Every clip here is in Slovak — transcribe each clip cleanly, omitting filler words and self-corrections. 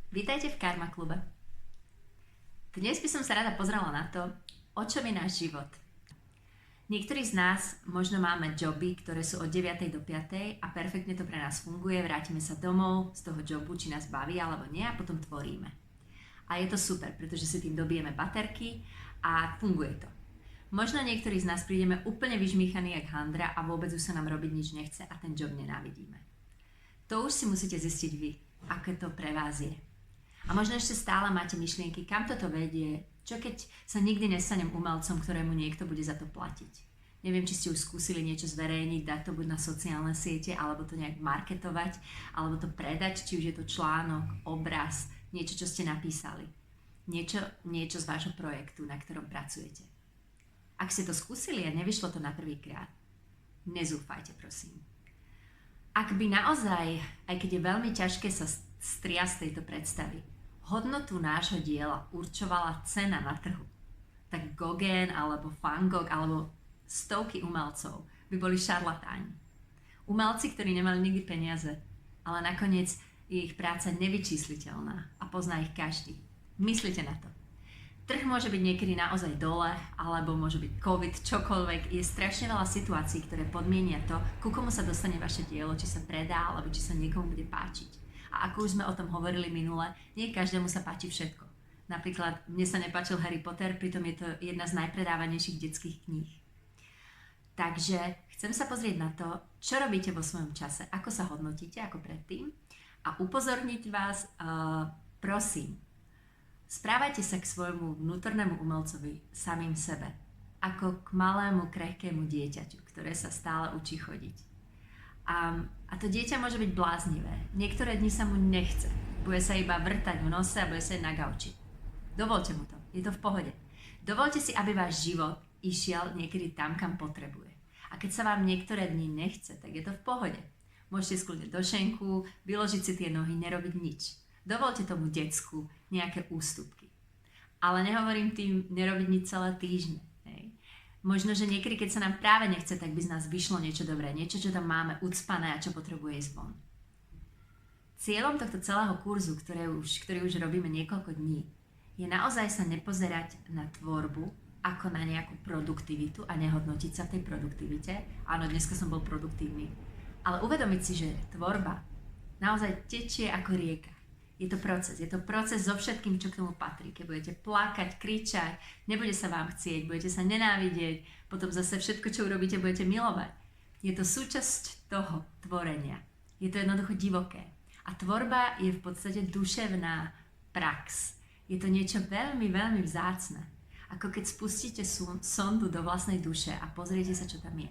Vítajte v Karma klube. Dnes by som sa rada pozrela na to, o čom je náš život. Niektorí z nás možno máme joby, ktoré sú od 9. do 5. a perfektne to pre nás funguje, vrátime sa domov z toho jobu, či nás baví alebo nie, a potom tvoríme. A je to super, pretože si tým dobijeme baterky a funguje to. Možno niektorí z nás prídeme úplne vyžmýchaní jak handra a vôbec už sa nám robiť nič nechce a ten job nenávidíme. To už si musíte zistiť vy, aké to pre vás je. A možno ešte stále máte myšlienky, kam toto vedie, čo keď sa nikdy nestanem umelcom, ktorému niekto bude za to platiť. Neviem, či ste už skúsili niečo zverejniť, dať to buď na sociálne siete, alebo to nejak marketovať, alebo to predať, či už je to článok, obraz, niečo, čo ste napísali. Niečo z vášho projektu, na ktorom pracujete. Ak ste to skúsili a nevyšlo to na prvýkrát, nezúfajte, prosím. Ak by naozaj, aj keď je veľmi ťažké sa striasť z tejto predstavy, hodnotu nášho diela určovala cena na trhu, tak Gauguin alebo Van Gogh alebo stovky umelcov by boli šarlatáni. Umelci, ktorí nemali nikdy peniaze, ale nakoniec je ich práca nevyčísliteľná a pozná ich každý. Myslite na to. Trh môže byť niekedy naozaj dole, alebo môže byť COVID, čokoľvek. Je strašne veľa situácií, ktoré podmienia to, ku komu sa dostane vaše dielo, či sa predá, alebo či sa niekomu bude páčiť. A ako už sme o tom hovorili minule, nie každému sa páči všetko. Napríklad mne sa nepáčil Harry Potter, pritom je to jedna z najpredávanejších detských kníh. Takže chcem sa pozrieť na to, čo robíte vo svojom čase, ako sa hodnotíte ako predtým a upozorniť vás, prosím, správajte sa k svojmu vnútornému umelcovi samým sebe, ako k malému, krehkému dieťaťu, ktoré sa stále učí chodiť. A to dieťa môže byť bláznivé. Niektoré dni sa mu nechce. Bude sa iba vrtať v nose a bude sa na gauči. Dovolte mu to. Je to v pohode. Dovolte si, aby váš život išiel niekedy tam, kam potrebuje. A keď sa vám niektoré dni nechce, tak je to v pohode. Môžete skľudniť do šenku, vyložiť si tie nohy, nerobiť nič. Dovolte tomu decku nejaké ústupky. Ale nehovorím tým nerobiť nič celé týždne. Možno, že niekedy, keď sa nám práve nechce, tak by z nás vyšlo niečo dobré, niečo, čo tam máme ucpané a čo potrebuje ísť von. Cieľom tohto celého kurzu, ktorý už robíme niekoľko dní, je naozaj sa nepozerať na tvorbu ako na nejakú produktivitu a nehodnotiť sa v tej produktivite. Áno, dneska som bol produktívny. Ale uvedomiť si, že tvorba naozaj tečie ako rieka. Je to proces so všetkým, čo k tomu patrí. Keď budete plakať, kričať, nebude sa vám chcieť, budete sa nenávidieť, potom zase všetko, čo urobíte, budete milovať. Je to súčasť toho tvorenia. Je to jednoducho divoké. A tvorba je v podstate duševná prax. Je to niečo veľmi, veľmi vzácne. Ako keď spustíte sondu do vlastnej duše a pozriete sa, čo tam je.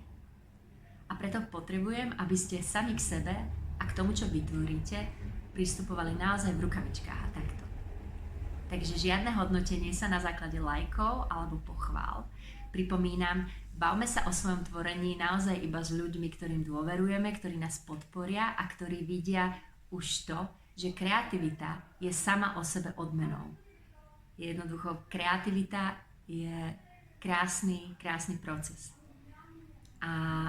A preto potrebujem, aby ste sami k sebe a k tomu, čo vytvoríte, pristupovali naozaj v rukavičkách a takto. Takže žiadne hodnotenie sa na základe lajkov alebo pochvál. Pripomínam, bavme sa o svojom tvorení naozaj iba s ľuďmi, ktorým dôverujeme, ktorí nás podporia a ktorí vidia už to, že kreativita je sama o sebe odmenou. Jednoducho, kreativita je krásny proces. A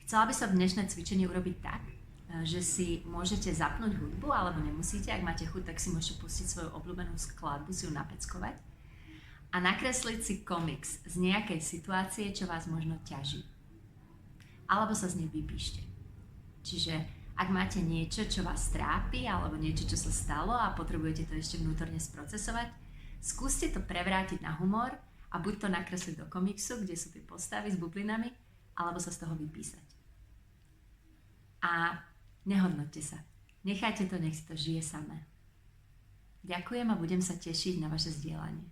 chcela by som dnešné cvičenie urobiť tak, že si môžete zapnúť hudbu, alebo nemusíte, ak máte chuť, tak si môžete pustiť svoju obľúbenú skladbu, si ju napeckovať a nakresliť si komiks z nejakej situácie, čo vás možno ťaží. Alebo sa z nej vypíšte. Čiže ak máte niečo, čo vás trápi, alebo niečo, čo sa stalo a potrebujete to ešte vnútorne sprocesovať, skúste to prevrátiť na humor a buď to nakresliť do komiksu, kde sú tie postavy s bublinami, alebo sa z toho vypísať. A nehodnoťte sa. Nechajte to, nech si to žije samé. Ďakujem a budem sa tešiť na vaše zdieľanie.